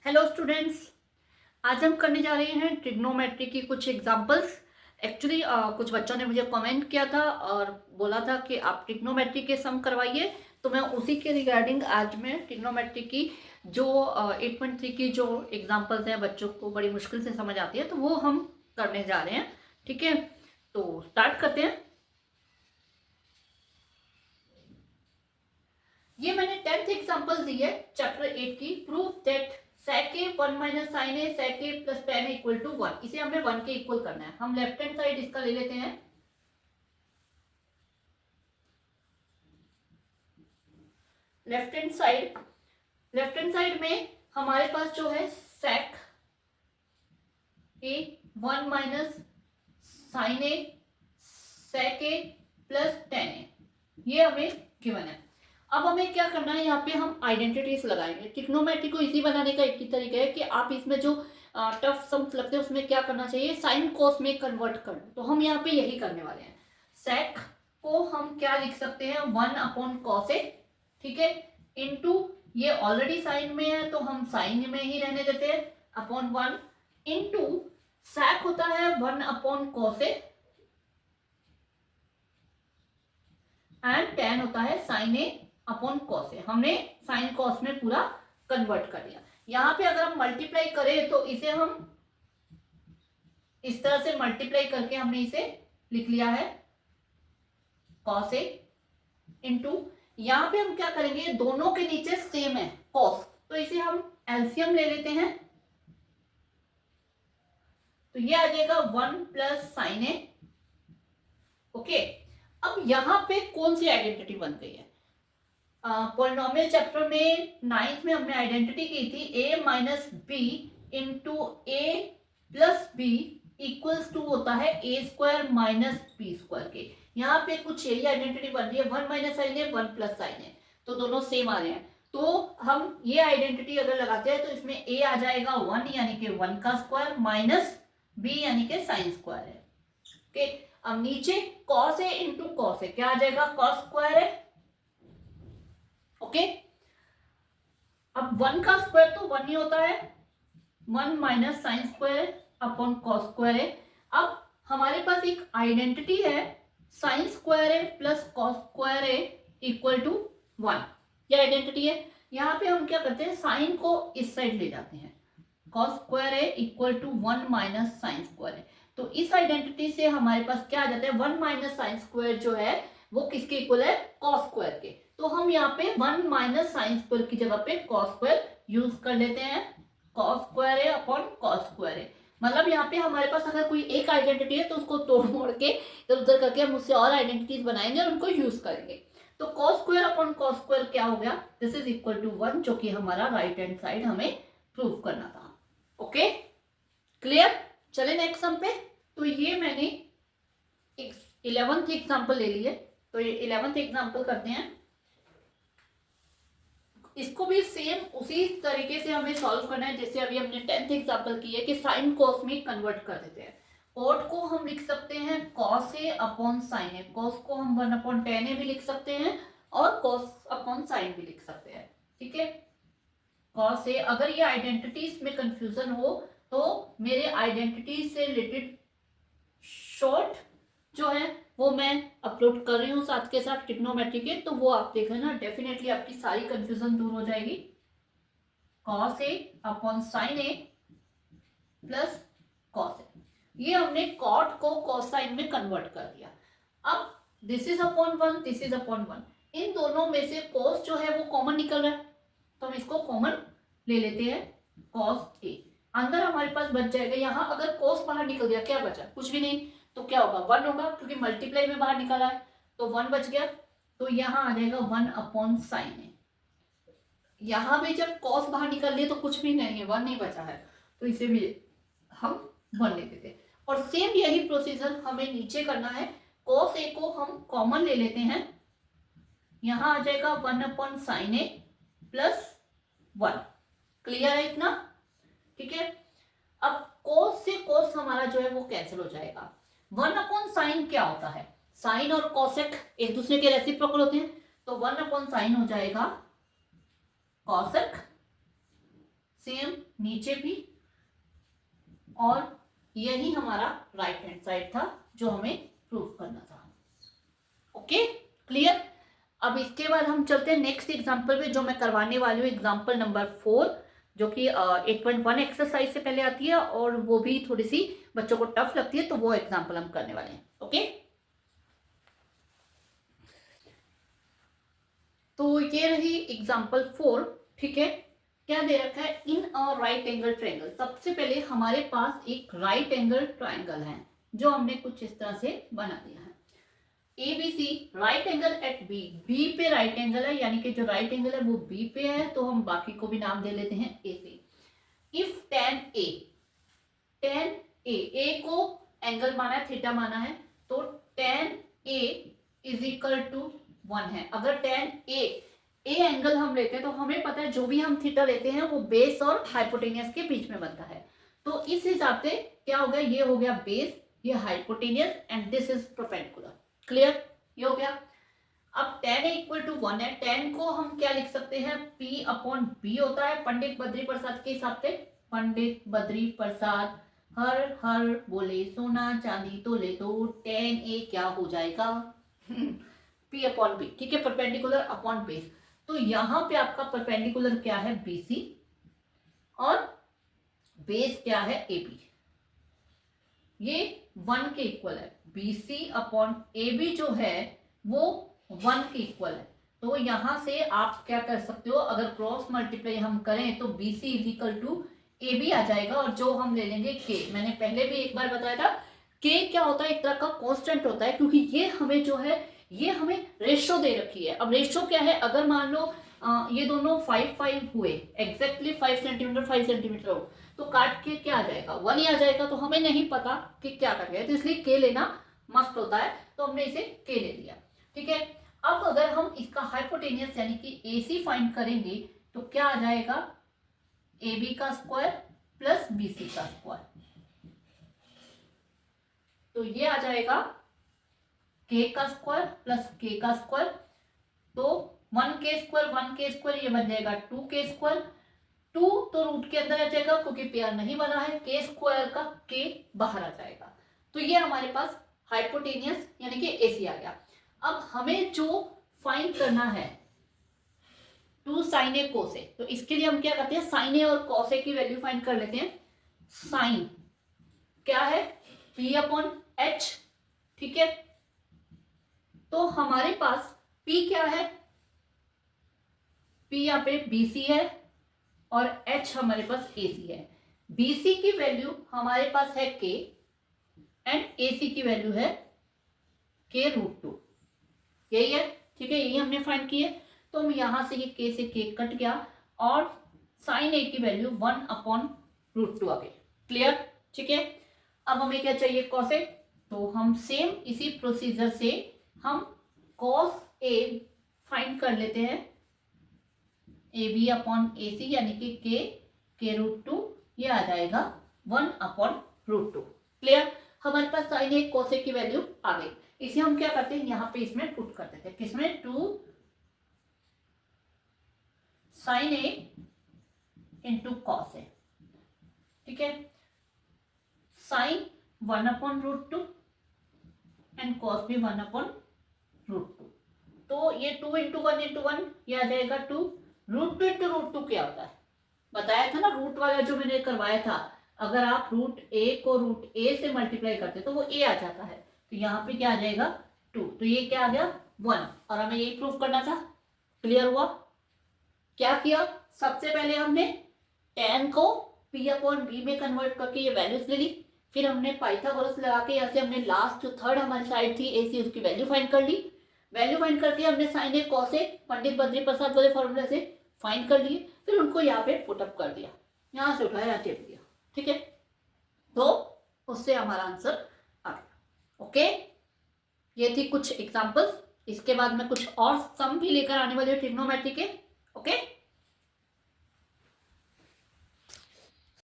Hello students, आज हम करने जा रहे हैं ट्रिग्नोमेट्री की कुछ एग्जांपल्स। एक्चुअली कुछ बच्चों ने मुझे कमेंट किया था और बोला था कि आप ट्रिग्नोमेट्री के सम करवाइए, तो मैं उसी के रिगार्डिंग आज मैं ट्रिग्नोमेट्री की जो 8.3 की जो एग्जांपल्स हैं बच्चों को बड़ी मुश्किल से समझ आती है, तो वो हम करने जा रहे हैं। ठीक है, तो स्टार्ट करते हैं। ये मैंने 10th एग्जांपल दी है चैप्टर 8 की। Prove that sec a 1 minus sine A sec a plus tan a equal to 1। इसे हमें 1 के इक्वल करना है। हम लेफ्ट हैंड साइड इसका ले लेते हैं। लेफ्ट हैंड साइड में हमारे पास जो है sec a 1 minus sine A sec a plus tan a, ये हमें गिवन है। अब हमें क्या करना है, यहाँ पे हम आइडेंटिटीज लगाएंगे। ट्रिग्नोमेट्री को इजी बनाने का एक ही तरीका है कि आप इसमें जो टफ सम्स लगते हैं उसमें क्या करना चाहिए, साइन कॉस में कन्वर्ट कर लो। तो हम यहाँ पे यही करने वाले हैं। सेक को हम क्या लिख सकते हैं, 1 अपॉन कॉस ए, ठीक है, इनटू ये ऑलरेडी साइन में है तो हम साइन में ही रहने देते हैं, अपॉन 1 इनटू सेक होता है 1 upon cos A and tan होता है sign A upon cos A. हमने साइन कॉस में पूरा कन्वर्ट कर दिया। यहां पे अगर हम मल्टीप्लाई करें तो इसे हम इस तरह से मल्टीप्लाई करके हमने इसे लिख लिया है कॉस ए इंटू, यहां पे हम क्या करेंगे, दोनों के नीचे सेम है कॉस, तो इसे हम एलसीएम ले लेते हैं। तो ये आ जाएगा 1 प्लस साइन ए। ओके, अब यहां पे कौन सी आइडेंटिटी बन गई है, पॉलिनोमियल चैप्टर में 9th में हमने आइडेंटिटी की थी a minus B into A plus B equals to होता है A square minus B square के। यहाँ पे कुछ यही आइडेंटिटी बन रही है, 1 माइनस साइन है 1 प्लस साइन है, तो दोनों सेम आ रहे हैं। तो हम ये आइडेंटिटी अगर लगाते हैं तो इसमें a आ जाएगा 1 यानी कि 1 का स्क्वायर माइनस b यानी कि साइन स्क्वायर है। ओके, अब नीचे cos A into cos A क्या आ जाएगा, कॉस स्क्वायर है। ओके, अब 1 का स्क्वायर तो 1 ही होता है, 1 minus sine square upon cos square है। अब हमारे पास एक आइडेंटिटी है साइन स्क्वायर है प्लस कॉस स्क्वायर है इक्वल टू 1, ये आइडेंटिटी है। यहाँ पे हम क्या करते हैं, साइन को इस साइड ले जाते हैं, कॉस स्क्वायर है equal to 1 minus sine square है। तो इस आइडेंटिटी से हमारे पास क्या आ जाता है, 1 माइनस साइन स्क्वायर जो है वो किसके इक्वल है, कॉस स्क्वायर के। तो हम यहाँ पे 1 माइनस साइन स्क्वायर की जगह पे कॉस स्क्वायर यूज कर लेते हैं। कॉस स्क्वायर है अपॉन कॉस स्क्वायर है, मतलब यहाँ पे हमारे पास अगर कोई एक आइडेंटिटी है तो उसको तोड़ मोड़ के इधर उधर करके हम उससे और आइडेंटिटीज बनाएंगे और उनको यूज करेंगे। तो cos square upon cos square क्या हो गया, दिस इज इक्वल टू 1, जो कि हमारा राइट हैंड साइड हमें प्रूव करना था। Okay, clear. चले नेक्स्ट सम पे। तो ये मैंने 11th एग्जाम्पल ले लिए, तो ये 11th एग्जाम्पल करते हैं। इसको भी सेम उसी तरीके से हमें सॉल्व करना है जैसे अभी हमने 10th एग्जाम्पल की है कि साइन कॉस में कन्वर्ट कर देते हैं। कॉट को हम लिख सकते हैं cos A upon sine A, cos को हम 1 अपॉन टेन ए भी लिख सकते हैं और कॉस अपॉन साइन भी लिख सकते हैं। ठीक है, कॉस ए, अगर ये आइडेंटिटीज में कंफ्यूजन हो तो मेरे आइडेंटिटी से रिलेटेड शॉर्ट जो है वो मैं अपलोड कर रही हूँ साथ के साथ ट्रिग्नोमेट्री के, तो वो आप देख लेना, डेफिनेटली आपकी सारी कंफ्यूजन दूर हो जाएगी। Cos A upon sine A plus cos A, ये हमने कॉट को कॉस साइन में कन्वर्ट कर दिया। अब this is upon 1, this is upon 1, इन दोनों में से कॉस जो है वो कॉमन निकल रहा है, तो हम इसको कॉमन ले लेते हैं, कॉस ए अंदर हमारे पास बच जाएगा। यहाँ अगर कॉस बाहर निकल गया क्या बचा, कुछ भी नहीं, तो क्या होगा 1 होगा, क्योंकि मल्टीप्लाई में बाहर निकला है तो 1 बच गया। तो यहाँ आ जाएगा 1 अपॉन साइन ए। यहाँ भी जब कॉस बाहर निकल लिया तो कुछ भी नहीं है, 1 नहीं बचा है, तो इसे भी हम 1 ले देते। और सेम यही प्रोसीजर हमें नीचे करना है, कॉस ए को हम कॉमन ले लेते हैं, यहाँ आ जाएगा 1 अपॉन साइन ए प्लस 1। क्लियर है इतना, ठीक है। अब कोस से कोस हमारा जो है वो कैंसिल हो जाएगा। 1 अपॉन साइन क्या होता है, साइन और कोसेक एक दूसरे के रेसिप्रोकल होते हैं, तो 1 अपॉन साइन हो जाएगा कोसेक, सेम नीचे भी, और यही हमारा राइट हैंड साइड था जो हमें प्रूव करना था। Okay, clear. अब इसके बाद हम चलते हैं नेक्स्ट एग्जांपल पे जो मैं करवाने वाली हूँ, एग्जांपल नंबर 4, जो कि 8.1 एक्सरसाइज से पहले आती है और वो भी थोड़ी सी बच्चों को टफ लगती है, तो वो एग्जांपल हम करने वाले हैं। ओके, तो ये रही एग्जांपल 4। ठीक है, क्या दे रखा है, इन अ राइट एंगल ट्रायंगल। सबसे पहले हमारे पास एक राइट एंगल ट्रायंगल है जो हमने कुछ इस तरह से बना दिया है। ABC right angle at B, B पे राइट एंगल है, यानी कि जो राइट एंगल है वो बी पे है, तो हम बाकी को भी नाम दे लेते हैं ए से। इफ tan A को एंगल माना है, थीटा माना है, तो tan A is equal to 1 है। अगर tan A एंगल हम लेते हैं तो हमें पता है जो भी हम थीटा लेते हैं वो बेस और हाइपोटेनियस के बीच में बनता है। तो इस हिसाब से क्या हो गया, ये हो गया बेस, ये hypotenuse, and this is perpendicular. Clear, ये हो गया। अब tan इक्वल टू 1 है, tan को हम क्या लिख सकते हैं, P अपॉन B होता है पंडित बद्री प्रसाद के हिसाब से। पंडित बद्री प्रसाद हर हर बोले सोना चांदी तो ले, तो tan A क्या हो जाएगा P अपॉन B। ठीक है, परपेंडिकुलर अपॉन बेस। तो यहां पे आपका परपेंडिकुलर क्या है, BC, और बेस क्या है, AB। ये 1 के इक्वल है, BC अपॉन AB जो है वो 1 के इक्वल है। तो यहां से आप क्या कर सकते हो, अगर क्रॉस मल्टीप्लाई हम करें तो BC is equal to AB आ जाएगा, और जो हम ले लेंगे K। मैंने पहले भी एक बार बताया था, K क्या होता है, एक तरह का कांस्टेंट होता है, क्योंकि ये हमें जो है ये हमें रेशो दे रखी है। अब रेशो क्या है, अगर मान लो ये दोनों 5 हुए, एग्जैक्टली 5 सेंटीमीटर 5 सेंटीमीटर हो, तो काट के क्या आ जाएगा, 1 ही आ जाएगा। तो हमें नहीं पता कि क्या कर गया, तो इसलिए के लेना मस्त होता है, तो हमने इसे के ले लिया। ठीक है, अब अगर हम इसका हाइपोटेनियस यानी कि AC फाइंड करेंगे तो क्या आ जाएगा, AB का स्क्वायर प्लस BC का स्क्वायर, तो ये आ जाएगा K का स्क्वायर प्लस K का स्क्वायर। तो 1K स्क्वायर ये बन जाएगा 2K स्क्वायर। 2 तो रूट के अंदर आ जाएगा क्योंकि पेयर नहीं बना है, K स्क्वायर का K बाहर आ जाएगा। तो ये हमारे पास हाइपोटेनियस यानी कि AC आ गया। अब हमें जो फाइंड करना है 2 sin A cos A, तो इसके लिए हम क्या करते हैं, sin A और cos A की वैल्यू फाइंड कर लेते हैं। साइन क्या है, P अपॉन H। ठीक है, तो हमारे पास P क्या है, P यहाँ पे BC है और H हमारे पास AC है। BC की वैल्यू हमारे पास है K एंड AC की वैल्यू है K√2, यही है। ठीक है, यही हमने फाइंड की है। तो हम यहां से ये K से K कट गया और साइन A की वैल्यू 1/√2 आ गई। क्लियर, ठीक है। अब हमें क्या चाहिए, cos A, तो हम सेम इसी प्रोसीजर से हम cos A फाइंड कर लेते हैं, AB अपॉन AC यानी कि K√2, ये आ जाएगा 1/√2। क्लियर, हमारे पास साइन A cos A की वैल्यू आ गई। इसे हम क्या करते हैं, यहाँ पे इसमें पुट कर देते हैं, किसमें, 2 sin A into cos A। ठीक है, साइन 1/√2 एंड cos भी 1/√2। तो ये 2 इंटू 1 ये आ जाएगा 2। √2 इंटू √2 क्या होता है, बताया था ना, रूट वाला जो मैंने करवाया था, अगर आप √A को √A से मल्टीप्लाई करते तो वो A आ जाता है। तो यहाँ पे क्या आ जाएगा, 2, तो ये क्या आ गया, 1, और हमें यही प्रूफ करना था। क्लियर हुआ, क्या किया, सबसे पहले हमने tan को P अपॉन B में कन्वर्ट करके ये वैल्यूज ले ली, फिर हमने पाइथागोरस लगा के यहाँ से हमने लास्ट जो थर्ड हमारी साइड थी AC, उसकी वैल्यू फाइंड कर ली। वैल्यू फाइंड करके हमने sign A cos A Pandit Badri Prasad वाले फॉर्मूले से फाइंड कर लिए, फिर उनको यहाँ पे पुटअप कर दिया, यहाँ से उठाया, यहाँ टेप दिया। ठीक है, तो उससे हमारा आंसर आ गया। ओके, ये थी कुछ एग्जांपल्स। इसके बाद मैं कुछ और सम भी लेकर आने वाली हूँ ट्रिग्नोमेट्री के,